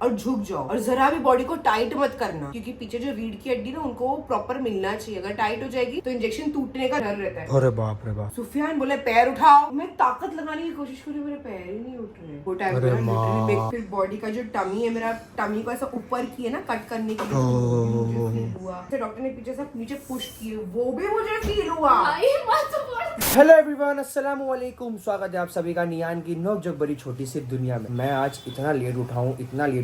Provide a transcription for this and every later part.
और झुक जाओ और जरा भी बॉडी को टाइट मत करना, क्योंकि पीछे जो रीढ़ की हड्डी ना उनको प्रॉपर मिलना चाहिए। अगर टाइट हो जाएगी तो इंजेक्शन टूटने का डर रहता है। अरे बाप रे बाप। सुफियान बोले पैर उठाओ, मैं ताकत लगाने की कोशिश करी, मेरे पैर ही नहीं उठ रहे। वो टाइम फिर बॉडी का जो टमी है, मेरा टमी को ऐसा ऊपर किए ना कट करने के लिए हुआ। फिर डॉक्टर ने पीछे से नीचे पुश किए, वो भी मुझे फील हुआ। हेलो एवरीवन, अस्सलाम वालेकुम। स्वागत है आप सभी का नियान की नोक बड़ी छोटी सी दुनिया में। मैं आज इतना लेट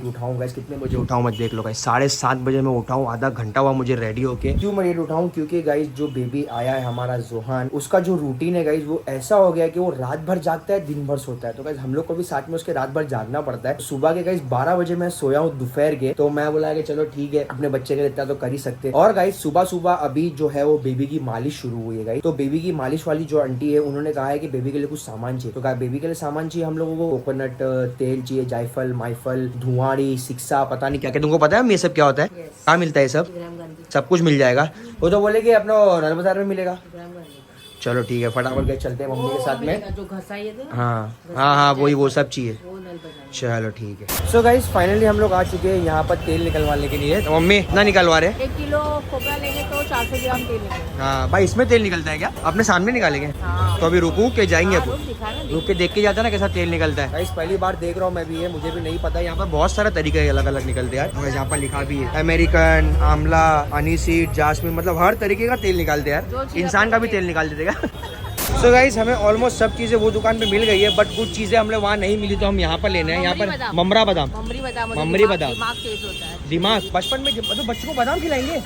उठाऊं गाइस। कितने बजे उठाऊं मत देख लो गाइस। 7:30 बजे मैं उठाऊं, आधा घंटा हुआ मुझे रेडी होके। क्यों मैं लेट उठाऊं? क्योंकि गाइस जो बेबी आया है हमारा जोहान, उसका जो रूटीन है गाइस वो ऐसा हो गया कि वो रात भर जागता है, दिन भर सोता है। तो गाइस हम लोग को भी साथ में उसके रात भर जागना पड़ता है। सुबह के गाइस 12 बजे मैं सोया हूँ दोपहर के। तो मैं बोला कि चलो ठीक है, अपने बच्चे के लिए इतना तो कर ही सकते। और गाइस सुबह सुबह अभी जो है वो बेबी की मालिश शुरू हुई है गाइस। तो बेबी की मालिश वाली जो आंटी है उन्होंने कहा है कि बेबी के लिए कुछ सामान चाहिए। तो कहा बेबी के लिए सामान चाहिए हम लोगों को, कोकोनट तेल चाहिए, जायफल, माइफल, धुआड़ी, सिक्सा, पता नहीं क्या क्या। तुमको पता है ये सब क्या होता है? कहाँ मिलता है सब कुछ मिल जाएगा। वो तो बोले कि अपना नल बाजार में मिलेगा। चलो ठीक है, फटाफट गए चलते हैं मम्मी के साथ में। जो घसाई है हाँ वही वो सब चाहिए। चलो ठीक है। सो गाइस फाइनली हम लोग आ चुके हैं यहाँ पर तेल निकलवाने के लिए। तो मम्मी इतना निकलवा रहे? 1 किलो खोपरा लेंगे तो 400 ग्राम तेल लेंगे। हाँ भाई, इसमें तेल निकलता है क्या? अपने सामने निकालेंगे? हाँ। तो अभी रुकू के जाएंगे, रुक के देख के जाता है ना कैसा तेल निकलता है। गाइस पहली बार देख रहा हूँ मैं भी, है मुझे भी नहीं पता। यहाँ पर बहुत सारे तरीके अलग अलग निकलते हैं यार। यहाँ पर लिखा भी है अमेरिकन, आंवला, अनीसीड, जासमिन, मतलब हर तरीके का तेल निकालते हैं यार। इंसान का भी तेल निकाल देते क्या? सो गाइस हमें ऑलमोस्ट सब चीजें वो दुकान पे मिल गई है, बट कुछ चीजें हमें वहाँ नहीं मिली तो हम यहाँ पर लेने हैं। यहाँ पर ममरी बादाम दिमाग बचपन में मतलब बच्चों को बादाम खिलाएंगे,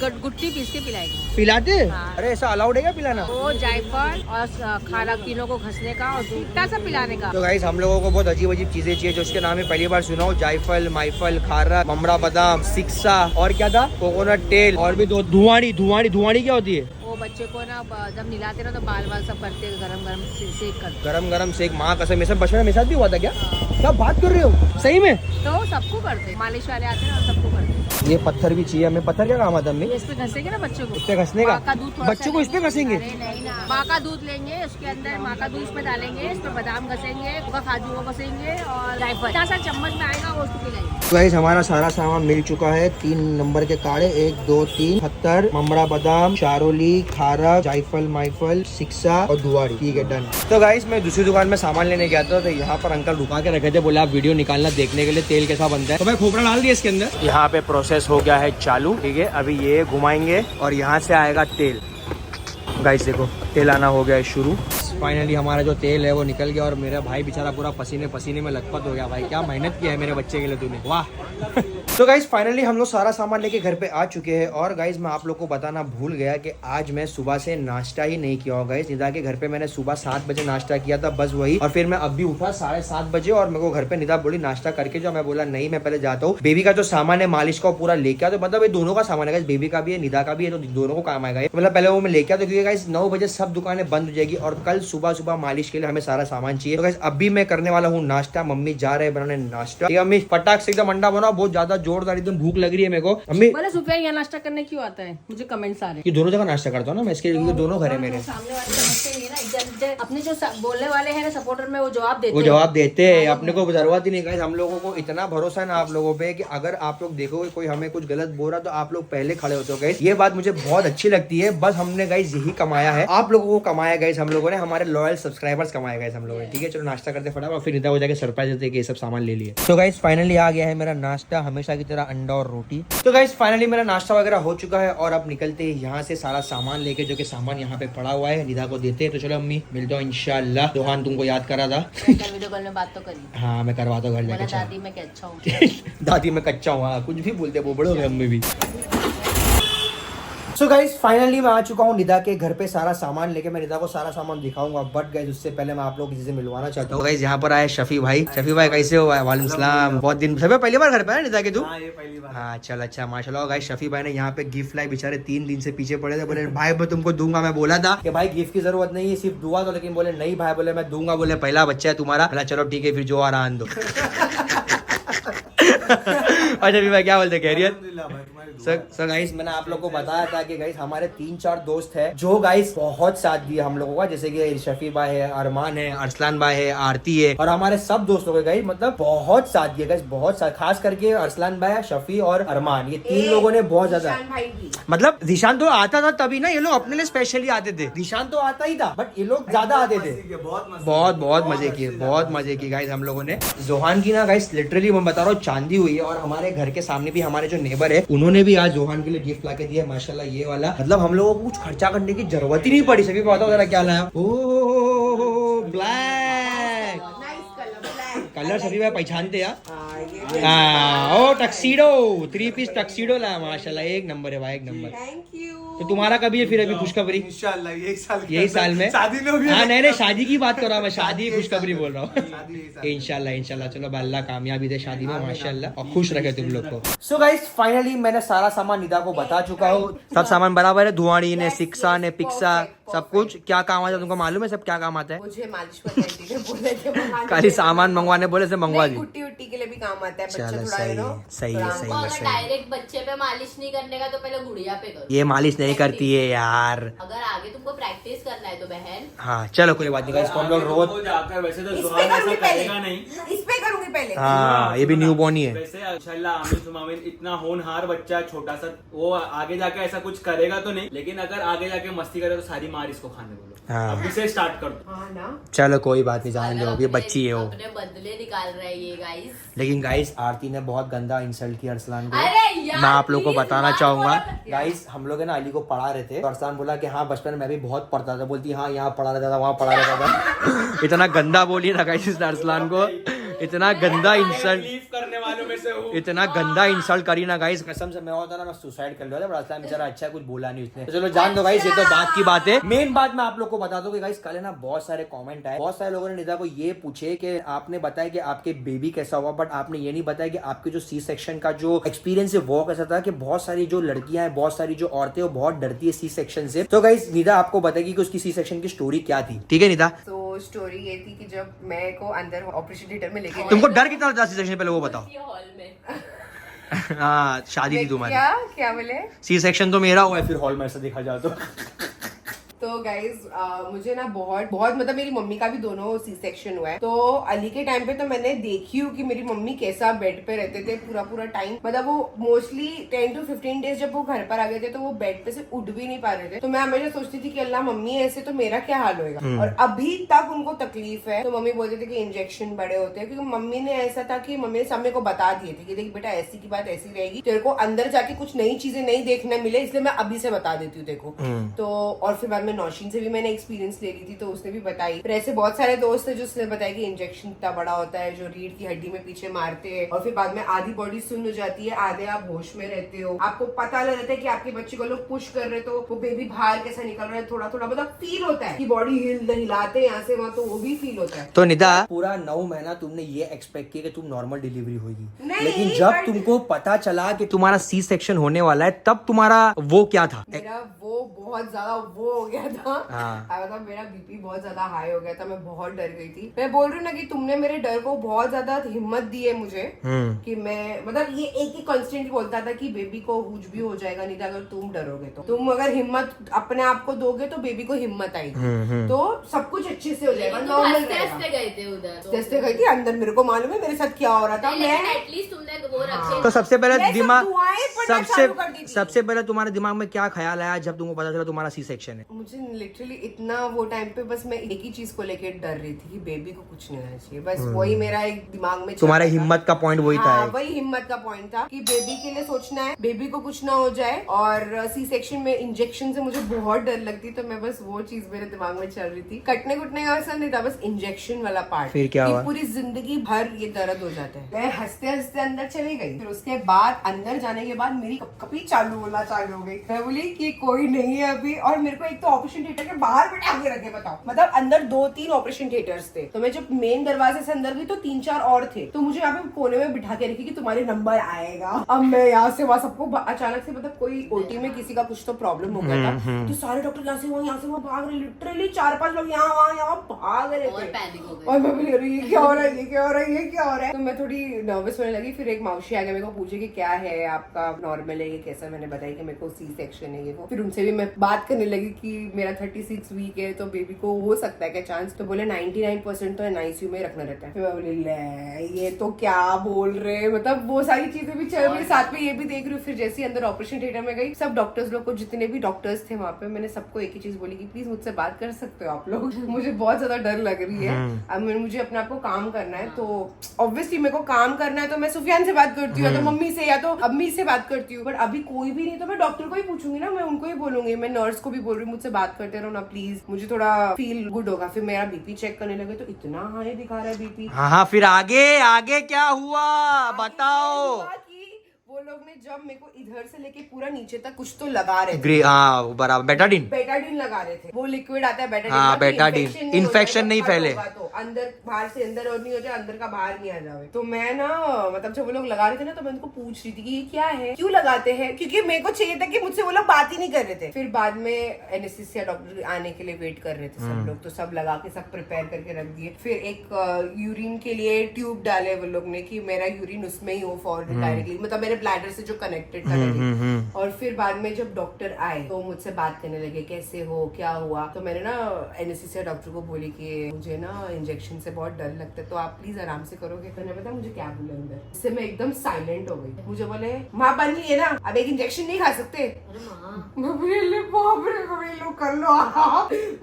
गुट्टी पीस के पिलाएंगे। पिलाते? अरे ऐसा अलाउड है क्या पिलाना? वो जायफल और खारा तीनों को घसने का और सूखा सा पिलाने का। तो गाइस हम लोगों को बहुत अजीब अजीब चीजें चाहिए जो उसके नाम में पहली बार सुना हो। जायफल, माइफल, खारा, ममरा बादाम, सिक्सा और क्या था, कोकोनट तेल और भी दो, धुआड़ी क्या होती है? वो बच्चे को ना जब निलाते ना तो बाल सब करते गरम गरम सेक कर। गरम सेक, माँ कसम, ये सब बचपन में साथ भी हुआ था क्या? क्या बात कर रहे हो? सही में? तो सबको करते, मालिश वाले आते हैं और सबको करते। ये पत्थर भी चाहिए हमें। पत्थर क्या काम आता है? इस पे घसेंगे ना बच्चों को। इस पे घसने का? बच्चों को इस पे घसेंगे? नहीं ना, माँ का दूध लेंगे, उसके अंदर माँ का दूध इसमें डालेंगे, इसमें बादाम घसेंगे, काजू को घसेंगे और जायफल सा चम्मच में आएगा वो उसको पिलाएंगे। तो गाइस हमारा सारा सामान मिल चुका है। 3 नंबर के काढ़े, 1 2 3, पत्थर, ममरा बादाम, चारोली, खारा, जायफल, माइफल, सिक्सा और दुआड़ी। ठीक है, डन। तो गाइस मैं दूसरी दुकान में सामान लेने गया था, तो यहाँ पर अंकल रुका के रखे थे, बोले आप वीडियो निकालना देखने के लिए तेल कैसा बनता है। तो मैं खोपड़ा डाल दिया इसके अंदर। यहाँ पे प्रोसेस हो गया है चालू। ठीक है, अभी ये घुमाएंगे और यहाँ से आएगा तेल। गाइस देखो तेल आना हो गया है शुरू। फाइनली हमारा जो तेल है वो निकल गया और मेरा भाई बेचारा पूरा पसीने में लथपथ हो गया। भाई क्या मेहनत किया है मेरे बच्चे के लिए तूने, वाह। तो गाइस फाइनली हम लोग सारा सामान लेके घर पे आ चुके हैं। और गाइस मैं आप लोग को बताना भूल गया कि आज मैं सुबह से नाश्ता ही नहीं किया होगा। गाइस निदा के घर पे मैंने सुबह 7 बजे नाश्ता किया था, बस वही। और फिर मैं अभी उठा 7:30 बजे और मेरे को घर पे निदा बोली नाश्ता करके जो। मैं बोला नहीं, मैं पहले जाता हूँ, बेबी का जो सामान है मालिश का पूरा लेके आ। तो मतलब ये दोनों का सामान है, बेबी का भी है, निदा का भी है, तो दोनों को काम आएगा। मतलब पहले वो मैं लेके आता, क्योंकि गाइस 9 बजे सब दुकानें बंद हो जाएगी और कल सुबह मालिश के लिए हमें सारा सामान चाहिए। तो गाइस अभी मैं करने वाला हूँ नाश्ता। मम्मी जा रहे हैं बनाने नाश्ता। मम्मी फटाक से एकदम अंडा बनाओ, बहुत ज्यादा जोरदार, एकदम भूख लग रही है मेरे को। मम्मी बोले सुबह यहाँ नाश्ता करने क्यों आता है? मुझे कमेंट्स आ रहे हैं कि दोनों जगह नाश्ता करता हूँ ना मैं, इसके लिए दोनों घर है मेरे। सामने वाले समझते नहीं है ना, अपने जो बोलने वाले हैं ना सपोर्टर में वो जवाब देते हैं। अपने को जरूरत ही नहीं गाइस। हम लोगों को इतना भरोसा है ना आप लोगों पे कि अगर आप लोग देखोगे कोई हमें कुछ गलत बोल रहा तो आप लोग पहले खड़े होते हो गाइस। ये बात मुझे बहुत अच्छी लगती है। बस हमने गाइस यही कमाया है, आप लोगों को कमाया गाइस, हम लोगों ने, हमारे लॉयल सब्सक्राइबर्स कमाए गाइस हम लोगों ने। ठीक है चलो नाश्ता करते फटाफट, फिर निदा हो जाके सरप्राइज देते कि ये सब सामान ले लिए। तो गाइस फाइनली आ गया है मेरा नाश्ता, हमेशा की तरह अंडा और रोटी। तो गाइस फाइनली मेरा नाश्ता वगैरह हो चुका है और अब निकलते हैं यहाँ से सारा सामान लेके, जो कि सामान यहाँ पे पड़ा हुआ है, निदा को देते हैं। तो चलो अम्मी मिलते हो इंशाल्लाह। जोहान तुमको याद करा था, वीडियो कॉल में बात तो करी। हाँ मैं करवाता हूँ घर जाके। दादी मैं क्या अच्छा हूँ दादी मैं कच्चा हूँ, हाँ कुछ भी बोलते वो बड़े हो गए अम्मी भी। सो गाइस फाइनली मैं आ चुका हूँ निदा के घर पे सारा सामान लेके। मैं निदा को सारा सामान दिखाऊंगा, बट गाइस उससे पहले मैं आप लोग किसी से मिलवाना चाहता हूँ। गाइस यहाँ पर आए शफी भाई। शफी भाई कैसे हो? वालेकुम सलाम। बहुत दिन से पहली बार घर पे है निदा के तू? हाँ चल अच्छा माशाल्लाह। गाइस शफी भाई ने यहाँ पे गिफ्ट लाई, बेचारे 3 दिन से पीछे पड़े थे, बोले भाई मैं तुमको दूंगा। मैं बोला था कि भाई गिफ्ट की जरूरत नहीं है, सिर्फ दुआ दो, लेकिन बोले नहीं भाई, बोले मैं दूंगा, बोले पहला बच्चा है तुम्हारा। चलो ठीक है फिर जो आ रहा दो। अच्छा भी भाई क्या बोलते खैरियत? सर गाइस मैंने आप लोग को बताया था कि गाइस हमारे 3-4 दोस्त हैं जो गाइस बहुत साथ दिए हम लोगों का, जैसे कि शफी भाई है, अरमान है, अरसलान भाई है, आरती है और हमारे सब दोस्तों के गाइस मतलब बहुत साथ दिए गाइस, बहुत साथ, खास करके अरसलान भाई, शफी और अरमान, ये 3 लोगों ने बहुत ज्यादा, मतलब दिशान तो आता था तभी ना, ये लोग अपने लिए स्पेशली आते थे, दिशान तो आता ही था बट ये लोग ज्यादा आते थे, बहुत मजे किए, बहुत मजे किए गाइस हम लोगों ने। जोहान की ना गाइस लिटरली मैं बता रहा हूँ चांदी हुई है, और हमारे घर के सामने भी हमारे जो नेबर है उन्होंने भी आज जोहान के लिए गिफ्ट ला के दिया माशाल्लाह, ये वाला, मतलब हम लोगों को कुछ खर्चा करने की जरूरत ही नहीं पड़ी। सभी को बताओ जरा क्या लाया? ओ ब्लैक कलर, सभी भाई पहचानते हैं। ओ टक्सीडो, 3 पीस टक्सीडो लाया माशाल्लाह, एक नंबर है भाई, एक नंबर। Thank you. तो तुम्हारा कभी है फिर अभी खुशखबरी? इंशाल्लाह यही साल में शादी में होगी। हाँ नहीं शादी की बात कर रहा हूँ मैं, शादी की खुशखबरी बोल रहा हूँ। इंशाल्लाह चलो अल्लाह कामयाबी दे शादी में माशाल्लाह, और खुश रखे तुम लोग को। सो गाइस फाइनली मैंने सारा सामान निदा को बता चुका हूँ, सब सामान बराबर है, धुआड़ी ने, सिक्सा ने, पिक्सा, सब कुछ क्या काम आता है तुमको मालूम है? सब क्या काम आता है? मुझे मालिश वाली बोले थे खाली सामान मंगवाने बोले से मंगवा दी। गुट्टी उट्टी के लिए भी काम आता है, चलो बच्चा थोड़ा सही है अगर डायरेक्ट बच्चे पे मालिश नहीं करने का तो पहले गुड़िया पे करो। ये मालिश नहीं करती है यार। अगर आगे तुमको प्रैक्टिस करना है तो बहन। हाँ चलो कोई बात नहीं, इसको हम लोग रोज जाकर, वैसे तो इस पे जोहान ऐसा करूंगी करेगा पहले, नहीं। इस पे करूंगी पहले। हाँ ये भी न्यू बॉर्न ही है। वैसे इंशाल्लाह आमीन सुमा आमीन, इतना होनहार बच्चा छोटा सा, वो आगे जाके ऐसा कुछ करेगा तो नहीं, लेकिन अगर आगे जाके मस्ती करे तो सारी मार इसको खाने बोलो। हाँ। अभी से स्टार्ट कर दो। हाँ ना, चलो कोई बात नहीं, जाने दो, ये बच्ची है वो। अपने बदले निकाल रहे हैं ये गाइस। लेकिन गाइस आरती ने बहुत गंदा इंसल्ट किया अरसलान को, अरे यार मैं आप लोग को please बताना मत चाहूंगा। बोलो। गाइस हम लोग है ना अली को पढ़ा रहे थे, तो अरसलान बोला कि हाँ बचपन में मैं भी बहुत पढ़ता था, बोलती हाँ यहाँ पढ़ा रहता था, वहाँ पढ़ा रहता था। इतना गंदा बोली ना गाइस इसने अरसलान को, इतना गंदा इंसल्ट, करने वालों में से हूँ। इतना गंदा इंसल्ट करी ना गाइस, कसम से मैं होता ना मैं सुसाइड कर लिया था, बड़ा अरसलान बेचारा अच्छा कुछ बोला नहीं उसने। तो चलो जान दो गाइस, ये तो बात की बात है। मेन बात मैं आप लोग को बता दूं कि गाइस कल है ना बहुत सारे कमेंट आए, बहुत सारे लोगों ने निदा को ये पूछे कि आपने बताया कि आपके बेबी कैसा हुआ, बट आपने ये नहीं बताया कि आपके जो सी सेक्शन का जो एक्सपीरियंस है वो कैसा था, कि बहुत सारी जो लड़कियां हैं, बहुत सारी जो औरतें वो बहुत डरती है सी सेक्शन से। तो गाइस निदा आपको बताएगी कि उसकी सी सेक्शन की स्टोरी क्या थी, ठीक है निदा? तो स्टोरी ये थी कि जब मैं को अंदर ऑपरेशन थिएटर में लेके तुमको डर कितना था सी सेक्शन, पहले वो बताओ। ये हॉल में हाँ शादी थी तुम्हारी। क्या बोले? सी सेक्शन तो मेरा हुआ है फिर हॉल में, ऐसा देखा जाए तो। तो गाइज मुझे ना बहुत मतलब मेरी मम्मी का भी दोनों सी सेक्शन हुआ है। तो अली के टाइम पे तो मैंने देखी हूँ कि मेरी मम्मी कैसा बेड पे रहते थे पूरा टाइम, मतलब वो मोस्टली 10 to 15 डेज जब वो घर पर आ गए थे तो वो बेड पे से उठ भी नहीं पा रहे थे। तो मैं हमेशा सोचती थी कि अल्लाह मम्मी ऐसे तो मेरा क्या हाल होएगा, और अभी तक उनको तकलीफ है। तो मम्मी बोलते थे कि इंजेक्शन बड़े होते हैं, क्योंकि मम्मी ने ऐसा था कि मम्मी ने सब मेरे को बता दिए थे कि देख बेटा ऐसी की बात ऐसी रहेगी, तेरे को अंदर जाके कुछ नई चीजें नहीं देखने मिले, इसलिए मैं अभी से बता देती हूँ देखो। तो और फिर बाद में नौशीन से भी मैंने एक्सपीरियंस ले ली थी, तो उसने भी बताई। फिर ऐसे बहुत सारे दोस्त है जो उसने बताया कि इंजेक्शन इतना बड़ा होता है जो रीढ़ की हड्डी में पीछे मारते हैं, और फिर बाद में आधी बॉडी सुन्न हो जाती है, आधे आप होश में रहते हो, आपको पता लग रहता है कि आपके बच्चे को लोग पुश कर रहे, तो वो बेबी बाहर कैसा निकल रहा है, थोड़ा मतलब फील होता है कि बॉडी हिलाते यहाँ से वहाँ, तो वो भी फील होता है। तो निदा पूरा 9 महीना तुमने ये एक्सपेक्ट किया कि तुम नॉर्मल डिलीवरी होगी, लेकिन जब तुमको पता चला कि तुम्हारा सी सेक्शन होने वाला है, तब तुम्हारा वो क्या था? मेरा वो बहुत ज्यादा वो हो गया था। हाँ। मतलब मेरा बीपी बहुत ज्यादा हाई हो गया था, मैं बहुत डर गई थी। मैं बोल रही हूँ ना कि तुमने मेरे डर को बहुत ज्यादा हिम्मत दी है मुझे, कि मैं मतलब ये एक ही कॉन्स्टेंट बोलता था कि बेबी को कुछ भी हो जाएगा, नहीं अगर तुम डरोगे तो, तुम अगर हिम्मत अपने आप को दोगे तो बेबी को हिम्मत आएगी, तो सब कुछ अच्छे से हो जाएगा, नॉर्मल हंसते गए थे उधर, जैसे गई थी अंदर। मेरे को मालूम है मेरे साथ क्या हो रहा था। मैं एटलीस्ट तुमने वो रखे। तो सबसे पहले दिमाग चालू कर दी थी। सबसे पहले तुम्हारे दिमाग में क्या ख्याल आया जब तुमको पता चला तुम्हारा सी सेक्शन है? मुझे लिटरली इतना वो टाइम पे बस मैं एक ही चीज को लेके डर रही थी कि बेबी को कुछ नहीं होना चाहिए, बस वही मेरा एक दिमाग में तुम्हारे हिम्मत का पॉइंट वही था। हाँ, वही हिम्मत का पॉइंट था कि बेबी के लिए सोचना है, बेबी को कुछ ना हो जाए। और सी सेक्शन में इंजेक्शन से मुझे बहुत डर लगती, तो मैं बस वो चीज मेरे दिमाग में चल रही थी। कटने कुटने का असर नहीं था, बस इंजेक्शन वाला पार्ट। फिर क्या हुआ? पूरी जिंदगी भर ये दर्द हो जाता है। मैं हंसते हंसते अंदर चली गई, फिर उसके बाद अंदर जाने के बाद मेरी कपकपी चालू होना चालू हो गई। मैं बोली कि कोई नहीं है अभी, और मेरे को एक तो ऑपरेशन थिएटर के बाहर बैठा के रखे, बताओ। मतलब अंदर 2-3 ऑपरेशन थिएटर्स थे, तो मैं जब मेन दरवाजे से अंदर गई तो 3-4 और थे, तो मुझे यहाँ पे कोने में बिठा के रखी कि तुम्हारे नंबर आएगा। अब मैं यहाँ से वहाँ सबको अचानक से, मतलब कोई ओटी में किसी का कुछ तो प्रॉब्लम हो गया था, तो सारे डॉक्टर यहाँ से वहाँ भाग रहे, लिटरली 4-5 लोग यहाँ वहाँ भाग रहे और थे। पैनिक हो गए। और मैं बोली अरे ये क्या हो रहा है, ये क्या हो रहा है, ये क्या हो रहा है। तो मैं थोड़ी नर्वस होने लगी। फिर एक मौसी आ गया, मेरे को पूछे कि क्या है आपका, नॉर्मल है ये कैसा, मैंने बताया कि मेरे को सी सेक्शन है ये वो। फिर उनसे भी मैं बात करने लगी कि मेरा 36 वीक है, तो बेबी को हो सकता है क्या चांस, तो बोले 99% तो एनआईसीयू में रखना रहता है। फिर मैं बोली ले ये तो क्या बोल रहे, मतलब वो सारी चीजें भी चल रही, साथ में ये भी देख रही हूँ। फिर जैसे अंदर ऑपरेशन थिएटर में गई, सब डॉक्टर्स लोग को, जितने भी डॉक्टर्स थे वहाँ पे, मैंने सबको एक ही चीज बोली कि प्लीज मुझसे बात कर सकते हो आप लोग, मुझे बहुत ज्यादा डर लग रही है। अब मुझे अपने आप को काम करना है, तो ऑब्वियसली मेरे को काम करना है, तो मैं सुफियान से बात करती हूँ, या तो मम्मी से या तो अम्मी से बात करती हूँ। बट अभी कोई भी नहीं, तो मैं डॉक्टर को ही पूछूंगी ना, मैं उनको ही बोलूंगी, मैं नर्स को भी बोल रही हूँ मुझसे बात करते रहो ना प्लीज, मुझे थोड़ा फील गुड होगा। फिर मेरा बीपी चेक करने लगे, तो इतना हाई दिखा रहा है बीपी। हाँ, फिर आगे आगे क्या हुआ बताओ। वो लोग ने जब मेरे को इधर से लेके पूरा नीचे तक कुछ तो लगा रहे थे, हाँ बराबर, बेटाडीन लगा रहे थे, वो लिक्विड आता है बेटाडीन। हाँ, बेटाडीन, इन्फेक्शन नहीं फैले, तो अंदर बाहर से अंदर और नहीं हो जाए, अंदर का बाहर नहीं आ जाए। तो मैं ना, मतलब जब वो लोग लगा रहे थे ना, तो मैं उनको पूछ रही थी कि ये क्या है, क्यों लगाते हैं, क्योंकि मेरे को चाहिए था कि मुझसे वो लोग बात ही नहीं कर रहे थे। फिर बाद में एनेस्थीसिया डॉक्टर आने के लिए वेट कर रहे थे सब लोग, तो सब लगा के सब प्रिपेयर करके रख दिए। फिर एक यूरिन के लिए ट्यूब डाले वो लोग ने कि मेरा यूरिन उसमें ही हो फॉर डायरेक्टली, मतलब मेरे ब्लैडर से जो कनेक्टेड था। और फिर बाद में जब डॉक्टर आए तो मुझसे बात करने लगे, कैसे हो, क्या हुआ। तो मैंने ना एनेस्थीसिया डॉक्टर को बोली कि मुझे ना इंजेक्शन से बहुत डर लगता है, तो आप प्लीज आराम से करोगे। तो पता मुझे क्या बोला अंदर, इससे मैं एकदम साइलेंट हो गई। मुझे बोले माँ बन रही है ना, अब एक इंजेक्शन नहीं खा सकते। अरे माँ, मैं बोली बाप रे, लो कर लो,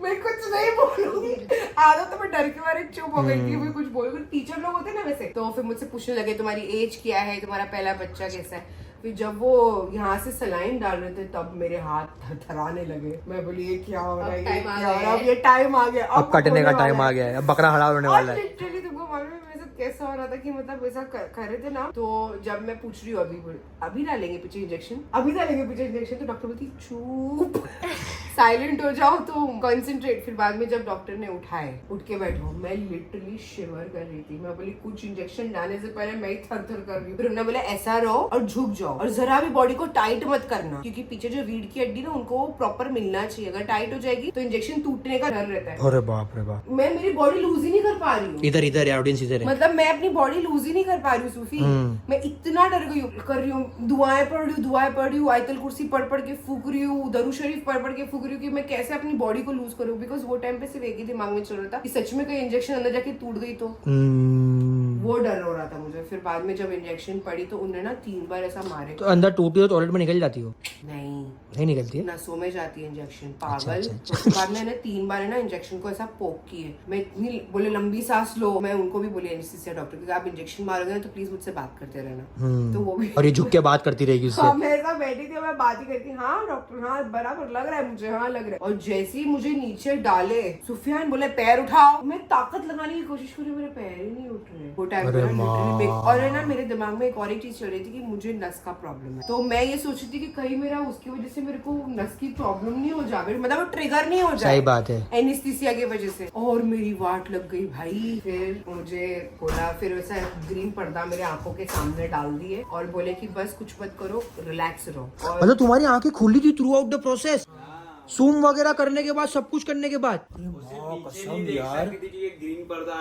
मैं कुछ नहीं बोलूंगी। आधा तो मैं डर के मारे चुप हो गई थी, मैं कुछ बोलूंगी। टीचर लोग होते ना वैसे, तो फिर मुझसे पूछने लगे तुम्हारी एज क्या है, तुम्हारा पहला बच्चा कैसा है। फिर जब वो यहाँ से सलाइन डाल रहे थे, तब मेरे हाथ थरथराने लगे। मैं बोली ये क्या हो रहा है, ये क्या हो रहा है, अब ये टाइम आ गया, अब कटने का टाइम आ गया है, अब बकरा हड़ाल होने वाला है। लिटरली तुमको मालूम है मेरे साथ कैसा हो रहा था कि मतलब वैसा कर रहे थे ना, तो जब मैं पूछ रही हूँ अभी डालेंगे पीछे इंजेक्शन, अभी डालेंगे पीछे इंजेक्शन, तो डॉक्टर बोलती चुप साइलेंट हो जाओ, तो कंसंट्रेट। फिर बाद में जब डॉक्टर ने उठ के बैठो, मैं लिटरली शिवर कर रही थी। मैं बोली कुछ इंजेक्शन डालने से पहले मैं ही थर-थर कर रही हूँ। फिर उन्होंने बोला ऐसा रहो और झुक जाओ, और जरा भी बॉडी को टाइट मत करना, क्योंकि पीछे जो रीढ़ की हड्डी ना, उनको प्रॉपर मिलना चाहिए। अगर टाइट हो जाएगी तो इंजेक्शन टूटने का डर रहता है। अरे बाप रे बाप, मैं मेरी बॉडी लूज ही नहीं कर पा रही हूँ, इधर ऑडियंस इधर है, मतलब मैं अपनी बॉडी लूज ही नहीं कर पा रही हूँ सूफी। मैं इतना डर गई हूँ, कर रही हूँ दुआएं पढ़ रही हूँ, आयतल कुर्सी पढ़ के फूक रही हूँ, दरूद शरीफ पढ़ के फूक रही हूँ कि मैं कैसे अपनी बॉडी को लूज करूँ। बिकॉज वो टाइम पे सिर्फ एक ही दिमाग में चल रहा था कि सच में कोई इंजेक्शन अंदर जाके टूट गई तो वो डर हो रहा था मुझे। फिर बाद में जब इंजेक्शन पड़ी तो उन्होंने ना 3 बार ऐसा मारे। तो अंदर टूटी हो तो टॉयलेट में निकल जाती हो? नहीं निकलती है, नसों में जाती है इंजेक्शन, पागल। उसके बाद मैंने 3 बार है ना इंजेक्शन को ऐसा पोक किए। मैं इतनी बोले लंबी सांस लो, मैं उनको भी बोली एनेस्थीसिया डॉक्टर कि आप इंजेक्शन मारोगे ना तो प्लीज मुझसे बात करते रहना। तो वो भी, और ये झुक के बात करती रहेगी उससे। हाँ, मैं ऐसा बैठी थी, मैं बात ही करती, हाँ डॉक्टर, हाँ बराबर लग रहा है मुझे, हाँ लग रहा है। और जैसे ही मुझे नीचे डाले, सुफियान बोले पैर उठाओ, मैं ताकत लगाने की कोशिश करी, मेरे पैर ही नहीं उठ रहे वो टाइम पे। और है ना मेरे दिमाग में एक और एक चीज चल रही थी कि मुझे नस का प्रॉब्लम है, तो मैं ये सोच रही थी कि कहीं मेरा उसकी वजह से मेरे को नस की प्रॉब्लम नहीं हो जाए, मतलब वो ट्रिगर नहीं हो जाए। सही बात है, एनेस्थीसिया की वजह से। और मेरी वाट लग गई भाई। फिर मुझे बोला, फिर वैसा ग्रीन पर्दा मेरे आंखों के सामने डाल दिए और बोले कि बस कुछ मत करो, रिलैक्स रहो। और मतलब तुम्हारी आंखें खुली थी थ्रू आउट द प्रोसेस, सूम वगैरह करने के बाद, सब कुछ करने के बाद? यार ग्रीन पर्दा,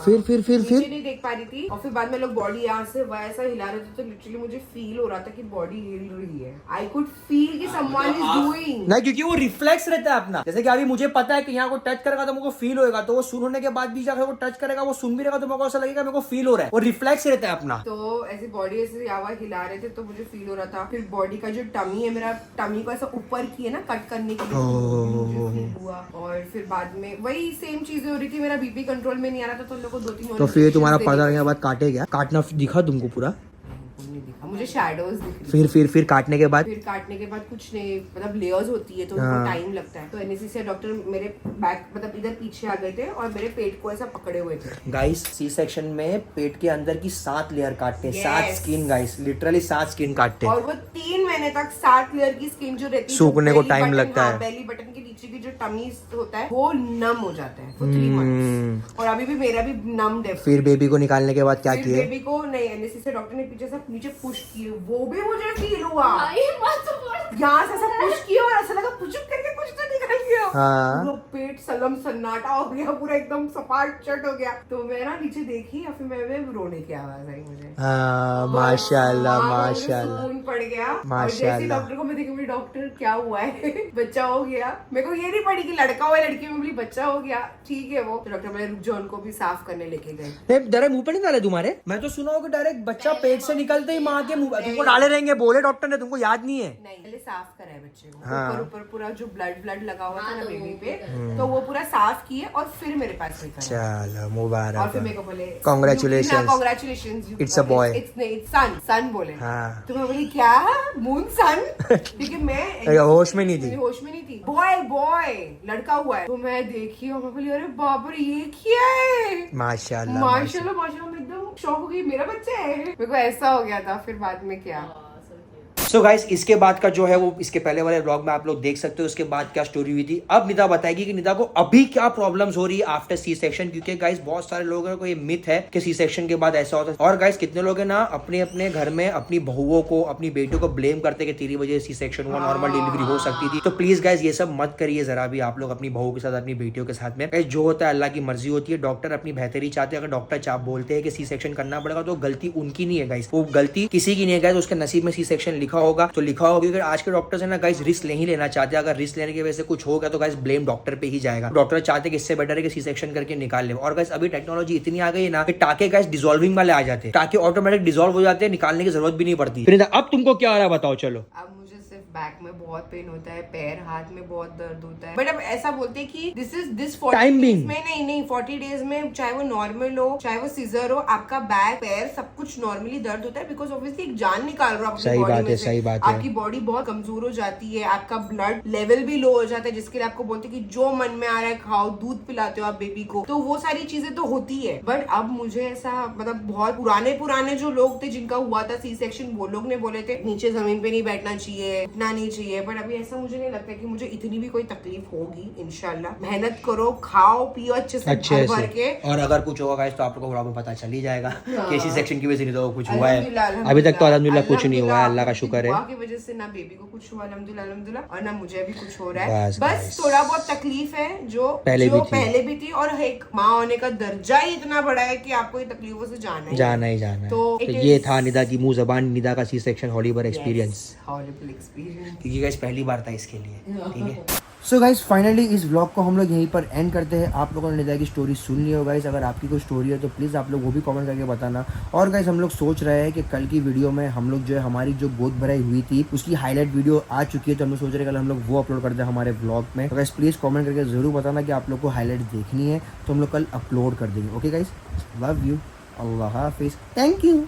फिर नीचे नहीं देख पा रही थी। और फिर बाद में लोग बॉडी यहाँ से वैसा हिला रहे थे, तो लिटरली मुझे फील हो रहा था कि बॉडी हिल रही है। आई कुड फील कि समवन इज डूइंग। नहीं, क्योंकि वो रिफ्लेक्स रहता है अपना। जैसे कि अभी मुझे पता है कि यहाँ को टच करेगा तो मेरे को फील होगा, तो वो सुन होने के बाद भी जाकर वो टच करेगा, वो सुन भी रहेगा तो मेरे को ऐसा लगेगा मेरे को फील हो रहा है। वो रिफ्लेक्स रहता है अपना। तो ऐसी बॉडी ऐसे आवाज हिला रहे थे तो मुझे फील हो रहा था। फिर बॉडी का जो टमी है, मेरा टमी को ऐसा ऊपर किए ना कट करने के लिए, मुझे फील हुआ। और फिर बाद में वही सेम चीजें हो रही थी, मेरा बीपी कंट्रोल में नहीं आ रहा था, तो लोगों को 2-3 तो फिर तुम्हारा पर्दा लगने के बाद काटे गया, काटना दिखा तुमको पूरा? नहीं दिखा मुझे, शैडोज दिख रही। फिर काटने के बाद? फिर काटने के बाद कुछ नहीं, मतलब लेयर्स होती है तो उनको टाइम लगता है। तो एनेस्थीसिया डॉक्टर मेरे बैक, मतलब इधर पीछे आ गए थे और मेरे पेट को ऐसा पकड़े हुए थे। गाइस, सी सेक्शन में पेट के अंदर की 7 लेयर काटते हैं, 7 स्किन गाइस, लिटरली 7 स्किन काटते हैं। और वो 3 महीने तक 7 लेयर की स्किन जो रहती है, सूखने को टाइम लगता है। बेली बटन के नीचे नीचे की जो टमी होता है वो नम हो जाता है for 3 months। और अभी भी मेरा भी नम है। फिर बेबी को निकालने के बाद क्या फिर किए? बेबी को नहीं एनेस्थीसिया डॉक्टर ने पीछे से नीचे पुश किए, वो भी मुझे फील हुआ। यहाँ से ऐसा पुश किया और ऐसा लगा पुश करके कुछ तो निकल गया। हाँ। पूरा पेट सलम सन्नाटा हो गया, पूरा एकदम सपाट चट हो गया। तो मैं ना नीचे देखी और फिर मैं रोने की आवाज आई मुझे। हाँ, माशाल्लाह हाँ, मुझे माशाल्लाह। सुकून पड़ गया। और माशाल्लाह। जैसे डॉक्टर को मैं देखी बोली डॉक्टर क्या हुआ है? बच्चा हो गया। मेरे को ये नहीं पड़ी कि लड़का हुआ है, लड़की में बोली बच्चा हो गया, ठीक है वो। तो डॉक्टर बोले रुक जाओ, उनको भी साफ करने लेके गए। डायरेक्ट मुंह पे नहीं डाले तुम्हारे? मैं तो सुना हूँ कि डायरेक्ट बच्चा पेट से निकलते ही माँ के मुंह तुमको डाले रहेंगे, बोले डॉक्टर ने, तुमको याद नहीं है? नहीं, पहले साफ करा है बच्चे को। हाँ। ऊपर पूरा जो ब्लड लगा हुआ था ना बेबी पे, तो वो पूरा साफ किए और फिर मेरे पास लेकर आए। चलो और मुबारक। फिर मेरे को बोले Congratulations. Congratulations, It's a boy. सन बोले। हाँ। तो मैं बोली क्या मून सन, क्योंकि मैं होश में नहीं थी। होश में नहीं थी। बॉय लड़का हुआ है। तो मैं देखी और मैं बोली अरे बाप रे ये क्या है? माशाल्लाह माशाल्लाह माशाल्लाह, मैं एकदम शॉक हो गई, मेरा बच्चा है। मेरे को ऐसा हो गया था। फिर बाद में क्या सो गाइस, इसके बाद का जो है वो इसके पहले वाले व्लॉग में आप लोग देख सकते हो उसके बाद क्या स्टोरी हुई थी। अब निदा बताएगी कि निदा को अभी क्या प्रॉब्लम्स हो रही है आफ्टर सी सेक्शन, क्योंकि गाइस बहुत सारे लोगों को ये मिथ है कि सी सेक्शन के बाद ऐसा होता है। और गाइस कितने लोग हैं ना अपने अपने घर में अपनी बहुओं को, अपनी बेटियों को ब्लेम करते कि तेरी वजह से सी सेक्शन हुआ, नॉर्मल डिलीवरी हो सकती थी। तो प्लीज गाइस ये सब मत करिए जरा भी आप लोग अपनी बहू के साथ, अपनी बेटियों के साथ में। गाइस जो होता है अल्लाह की मर्जी होती है, डॉक्टर अपनी बेहतरी चाहते हैं। अगर डॉक्टर चाप बोलते हैं कि सी सेक्शन करना पड़ेगा तो गलती उनकी नहीं है गाइस, वो गलती किसी की नहीं है गाइस। उसके नसीब में सी सेक्शन लिखा होगा तो लिखा होगा। क्योंकि आज के डॉक्टर्स है ना गाइस रिस्क नहीं लेना चाहते। अगर रिस्क लेने की वजह से कुछ होगा तो गाइस ब्लेम डॉक्टर पे ही जाएगा। डॉक्टर चाहते कि इससे बेटर है कि सी सेक्शन करके निकाल ले। और गाइस अभी टेक्नोलॉजी इतनी आ गई है ना कि टाके गाइस डिसॉल्विंग वाले आ जाते हैं, टाके ऑटोमेटिक डिसॉल्व हो जाते हैं, निकालने की जरूरत भी नहीं पड़ती। फिर अब तुमको क्या आ रहा है बताओ? चलो अब मुझे सिर्फ बैक में बहुत पेन होता है, पैर हाथ में बहुत दर्द होता है। बट अब ऐसा बोलते हैं कि दिस 40 Time being. डेज में नहीं 40 डेज में चाहे वो नॉर्मल हो चाहे वो सीजर हो, आपका बैक पैर सब कुछ नॉर्मली दर्द होता है। बिकॉज ऑब्वियसली एक जान निकाल रहे हो अपनी सही बॉडी बात में है, से। सही बात है। आपकी बॉडी बहुत कमजोर हो जाती है, आपका ब्लड लेवल भी लो हो जाता है, जिसके लिए आपको बोलते हैं कि जो मन में आ रहा है खाओ, दूध पिलाते हो आप बेबी को, तो वो सारी चीजें तो होती है। बट अब मुझे ऐसा मतलब बहुत पुराने जो लोग थे जिनका हुआ था सी सेक्शन, वो लोग ने बोले थे नीचे जमीन पे नहीं बैठना चाहिए, उठना नहीं चाहिए। बट अभी ऐसा मुझे नहीं लगता कि मुझे इतनी भी कोई तकलीफ होगी। इंशाल्लाह मेहनत करो, खाओ पियो अच्छे से भर के। और अगर कुछ होगा गाइस तो आप लोगों को व्लॉग में पता चल ही जाएगा कि सी सेक्शन की वजह से नहीं तो कुछ हुआ है। अल्हम्दुलिल्लाह, अभी तक तो अल्हम्दुलिल्लाह कुछ नहीं हुआ है, अल्लाह का शुक्र है। दुआ की वजह से ना बेबी को कुछ हुआ अल्हम्दुलिल्लाह, और ना मुझे भी कुछ हो रहा है। बस बस थोड़ा बहुत तकलीफ है जो पहले भी थी। और एक माँ होने का दर्जा ही इतना बड़ा है कि आपको ये तकलीफों से जाना ही है। तो ये था निदा की मुंह जबान, निदा का सी सेक्शन हॉलीवर एक्सपीरियंस। हॉरिबल एक्सपीरियंस, क्योंकि गाइस पहली बार था इसके लिए, ठीक है। सो गाइस फाइनली इस व्लॉग को हम लोग यहीं पर एंड करते हैं। आप लोगों ने निदा की स्टोरी सुन ली हो गाइस, अगर आपकी कोई स्टोरी है तो प्लीज़ आप लोग वो भी कमेंट करके बताना। और गाइस हम लोग सोच रहे हैं कि कल की वीडियो में हम लोग जो है हमारी जो गोद भराई हुई थी उसकी हाईलाइट वीडियो आ चुकी है, तो हम लोग सोच रहे हैं कल हम लोग वो अपलोड कर दें हमारे व्लॉग में। तो गाइस प्लीज़ कमेंट करके ज़रूर बताना कि आप लोग को हाईलाइट देखनी है, तो हम लोग कल अपलोड कर देंगे। ओके गाइस, लव यू, अल्लाह हाफिज़, थैंक यू।